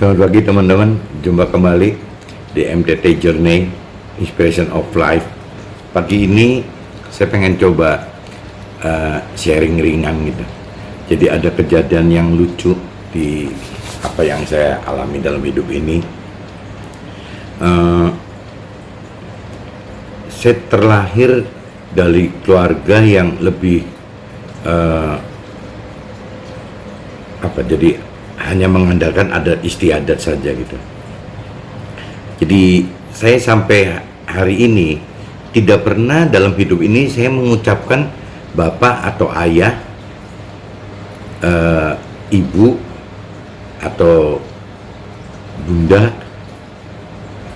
Selamat pagi teman-teman, jumpa kembali di MTT Journey Inspiration of Life. Pagi ini saya pengen coba sharing ringan gitu. Jadi ada kejadian yang lucu di apa yang saya alami dalam hidup ini. Saya terlahir dari keluarga yang lebih jadi hanya mengandalkan adat istiadat saja gitu. Jadi saya sampai hari ini tidak pernah dalam hidup ini saya mengucapkan bapak atau ayah, ibu atau bunda,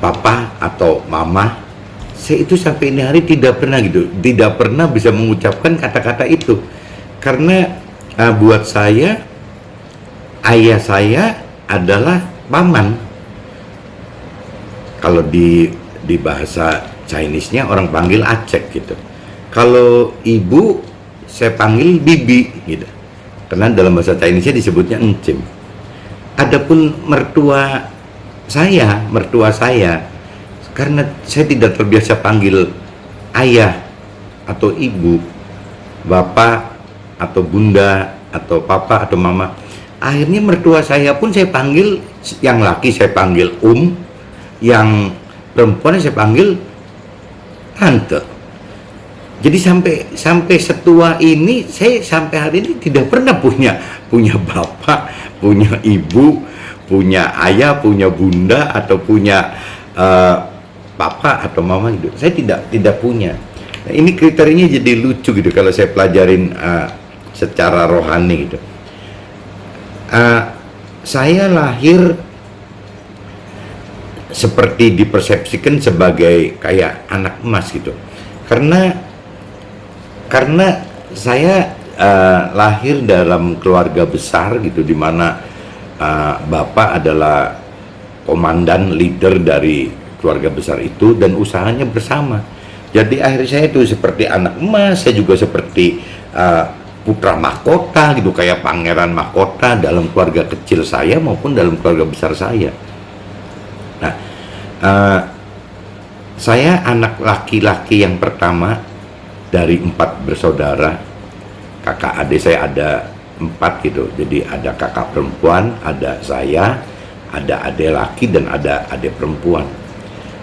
papa atau mama. Saya itu sampai ini hari tidak pernah gitu, tidak pernah bisa mengucapkan kata-kata itu, karena buat saya ayah saya adalah paman. Kalau di bahasa Chinese-nya orang panggil acek gitu. Kalau ibu saya panggil bibi gitu. Karena dalam bahasa Chinese-nya disebutnya encim. Adapun mertua saya karena saya tidak terbiasa panggil ayah atau ibu, bapak atau bunda atau papa atau mama. Akhirnya mertua saya pun saya panggil, yang laki saya panggil yang perempuan saya panggil tante. Jadi sampai setua ini saya sampai hari ini tidak pernah punya bapak, punya ibu, punya ayah, punya bunda atau punya papa atau mama gitu. Saya tidak punya. Nah, ini kriterianya jadi lucu gitu kalau saya pelajarin secara rohani gitu. Saya lahir seperti dipersepsikan sebagai kayak anak emas gitu, karena saya lahir dalam keluarga besar gitu, di mana bapak adalah komandan, leader dari keluarga besar itu, dan usahanya bersama. Jadi akhirnya saya itu seperti anak emas, saya juga seperti putra mahkota gitu, kayak pangeran mahkota dalam keluarga kecil saya maupun dalam keluarga besar saya. Nah, saya anak laki-laki yang pertama dari 4 bersaudara. Kakak adik saya ada 4 gitu, jadi ada kakak perempuan, ada saya, ada adik laki, dan ada adik perempuan.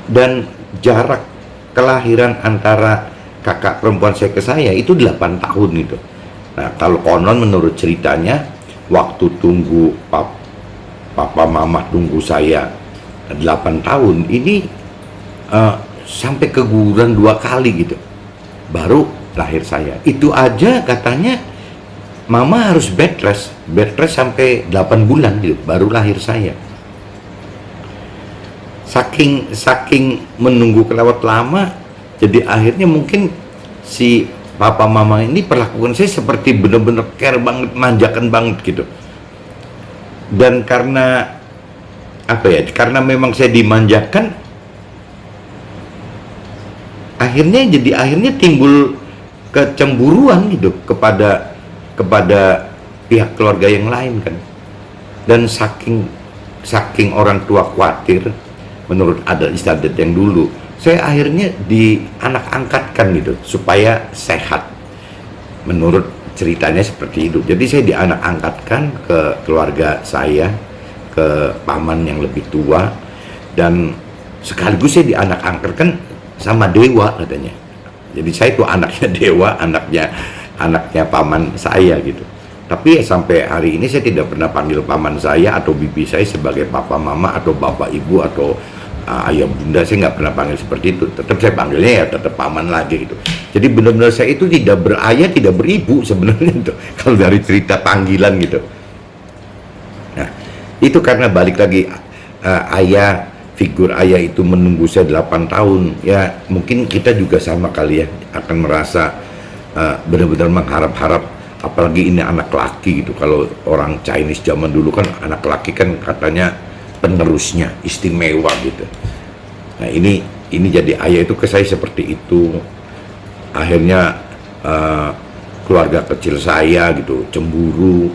Dan jarak kelahiran antara kakak perempuan saya ke saya itu 8 tahun gitu. Nah, kalau konon menurut ceritanya, waktu tunggu papa mama tunggu saya 8 tahun ini sampai keguguran 2 kali gitu, baru lahir saya. Itu aja katanya mama harus bed rest sampai 8 bulan gitu, baru lahir saya. Saking menunggu kelewat lama, jadi akhirnya mungkin si papa mama ini perlakukan saya seperti bener-bener care banget, manjakan banget gitu. Dan karena karena memang saya dimanjakan, akhirnya timbul kecemburuan gitu kepada pihak keluarga yang lain kan. Dan saking orang tua khawatir menurut adat istiadat yang dulu, saya akhirnya dianak-angkatkan gitu supaya sehat. Menurut ceritanya seperti itu. Jadi saya dianak-angkatkan ke keluarga saya, ke paman yang lebih tua, dan sekaligus saya dianak-angkatkan sama dewa katanya. Jadi saya itu anaknya dewa, anaknya paman saya gitu. Tapi sampai hari ini saya tidak pernah panggil paman saya atau bibi saya sebagai papa mama atau bapak ibu atau ayah bunda. Saya nggak pernah panggil seperti itu. Tetap saya panggilnya ya tetap paman lagi gitu. Jadi benar-benar saya itu tidak berayah, tidak beribu sebenarnya itu kalau dari cerita panggilan gitu. Nah, itu karena balik lagi figur ayah itu menunggu saya 8 tahun. Ya mungkin kita juga sama kali ya, akan merasa benar-benar mengharap-harap, apalagi ini anak laki gitu. Kalau orang Chinese zaman dulu kan anak laki kan katanya penerusnya istimewa gitu. Nah ini jadi ayah itu ke saya seperti itu. Akhirnya keluarga kecil saya gitu cemburu,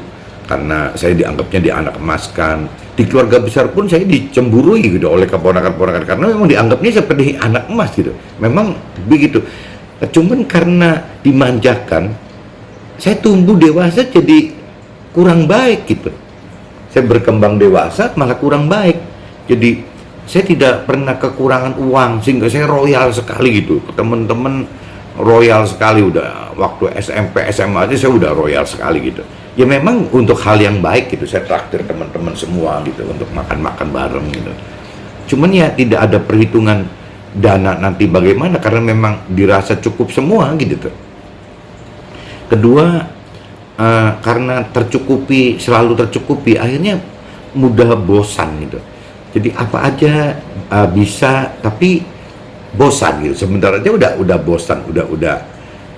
karena saya dianggapnya di anak emaskan. Di keluarga besar pun saya dicemburui gitu oleh keponakan-keponakan karena memang dianggapnya seperti anak emas gitu. Memang begitu. Cuman karena dimanjakan, saya tumbuh dewasa jadi kurang baik gitu. Saya berkembang dewasa malah kurang baik. Jadi saya tidak pernah kekurangan uang sehingga saya royal sekali gitu. Teman-teman royal sekali udah waktu SMP SMA aja saya udah royal sekali gitu. Ya memang untuk hal yang baik gitu, saya traktir teman-teman semua gitu untuk makan-makan bareng gitu. Cuman ya tidak ada perhitungan dana nanti bagaimana karena memang dirasa cukup semua gitu tuh. Kedua, karena tercukupi, selalu tercukupi, akhirnya mudah bosan gitu. Jadi apa aja bisa, tapi bosan gitu. Sebentar aja udah bosan, udah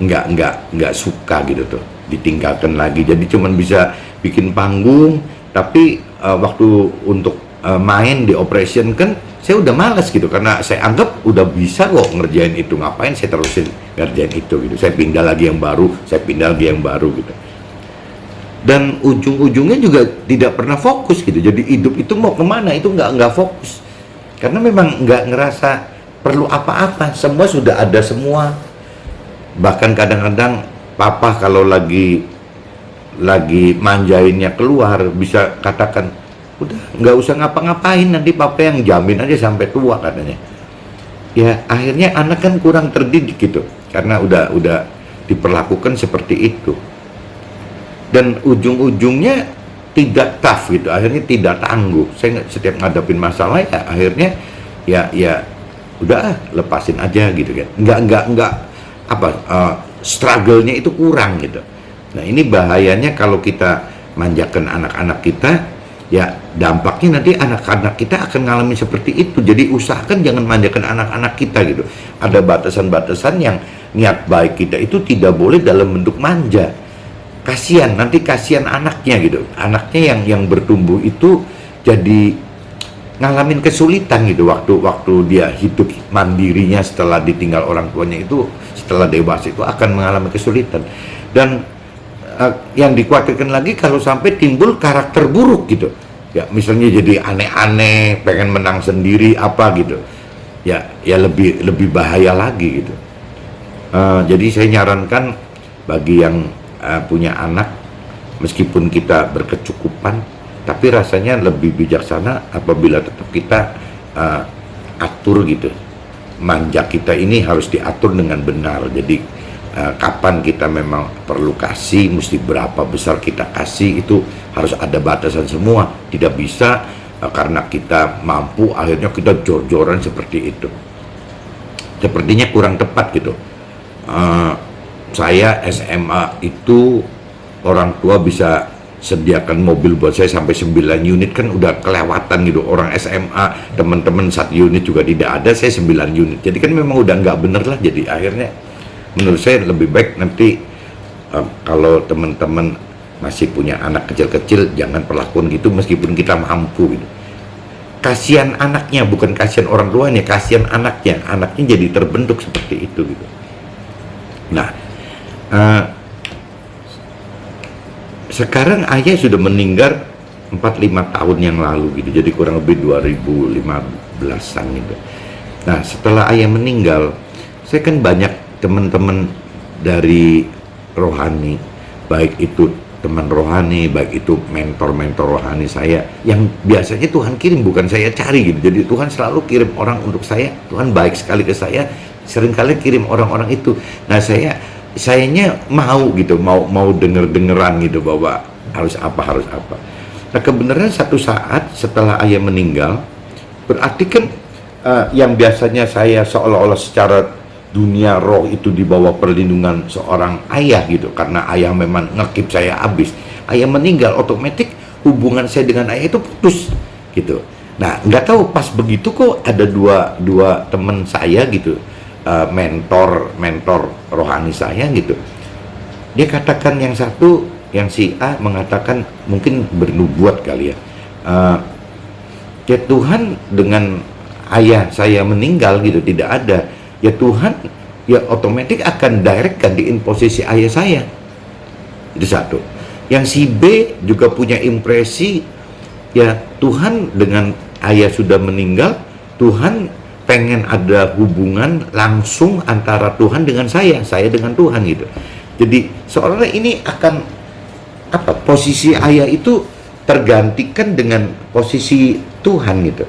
nggak suka gitu tuh. Ditinggalkan lagi. Jadi cuman bisa bikin panggung, tapi waktu untuk main di operation kan saya udah malas gitu karena saya anggap udah bisa kok ngerjain itu, ngapain saya terusin ngerjain itu gitu. Saya pindah lagi yang baru, gitu. Dan ujung-ujungnya juga tidak pernah fokus gitu. Jadi hidup itu mau kemana itu nggak fokus karena memang nggak ngerasa perlu apa-apa, semua sudah ada semua. Bahkan kadang-kadang papa kalau lagi manjainnya keluar bisa katakan udah nggak usah ngapa-ngapain, nanti papa yang jamin aja sampai tua katanya. Ya akhirnya anak kan kurang terdidik gitu karena udah diperlakukan seperti itu. Dan ujung-ujungnya tidak tough gitu, akhirnya tidak tangguh. Saya setiap ngadapin masalah ya akhirnya ya udah lepasin aja gitu kan. Nggak struggle-nya itu kurang gitu. Nah ini bahayanya kalau kita manjakan anak-anak kita, ya dampaknya nanti anak-anak kita akan ngalamin seperti itu. Jadi usahakan jangan manjakan anak-anak kita gitu. Ada batasan-batasan yang niat baik kita itu tidak boleh dalam bentuk manja. Kasihan anaknya gitu. Anaknya yang bertumbuh itu jadi ngalamin kesulitan gitu waktu dia hidup mandirinya setelah ditinggal orang tuanya itu, setelah dewasa itu akan mengalami kesulitan. Dan yang dikhawatirkan lagi kalau sampai timbul karakter buruk gitu ya, misalnya jadi aneh-aneh, pengen menang sendiri apa gitu ya lebih bahaya lagi gitu. Jadi saya nyarankan bagi yang punya anak, meskipun kita berkecukupan tapi rasanya lebih bijaksana apabila tetap kita atur gitu. Manja kita ini harus diatur dengan benar. Jadi kapan kita memang perlu kasih, mesti berapa besar kita kasih, itu harus ada batasan semua. Tidak bisa karena kita mampu akhirnya kita jor-joran seperti itu. Sepertinya kurang tepat gitu. Saya SMA itu orang tua bisa sediakan mobil buat saya sampai 9 unit, kan udah kelewatan gitu. Orang SMA teman-teman 1 unit juga tidak ada, saya 9 unit. Jadi kan memang udah nggak bener lah. Jadi akhirnya menurut saya lebih baik nanti kalau teman-teman masih punya anak kecil-kecil jangan perlakuan gitu meskipun kita mampu gitu. Kasihan anaknya, bukan kasihan orang tuanya, kasihan anaknya jadi terbentuk seperti itu gitu. Nah sekarang ayah sudah meninggal 4-5 tahun yang lalu gitu, jadi kurang lebih 2015an gitu. Nah setelah ayah meninggal, saya kan banyak teman-teman dari rohani, baik itu teman rohani, baik itu mentor-mentor rohani saya yang biasanya Tuhan kirim, bukan saya cari gitu. Jadi Tuhan selalu kirim orang untuk saya. Tuhan baik sekali ke saya, seringkali kirim orang-orang itu. Nah sayanya mau gitu, mau denger-dengeran gitu bahwa harus apa. Nah kebenaran satu saat setelah ayah meninggal, berarti kan yang biasanya saya seolah-olah secara dunia roh itu di bawah perlindungan seorang ayah gitu, karena ayah memang ngekip saya habis. Ayah meninggal, otomatis hubungan saya dengan ayah itu putus gitu. Nah nggak tahu pas begitu kok ada dua teman saya gitu, mentor rohani saya gitu. Dia katakan, yang satu, yang si A mengatakan, mungkin bernubuat kali ya, ya Tuhan dengan ayah saya meninggal gitu tidak ada, ya Tuhan ya otomatis akan direct gantiin posisi ayah saya. Itu satu. Yang si B juga punya impresi, ya Tuhan dengan ayah sudah meninggal, Tuhan pengen ada hubungan langsung antara Tuhan dengan saya dengan Tuhan gitu. Jadi seolah-olah ini akan posisi ayah itu tergantikan dengan posisi Tuhan gitu.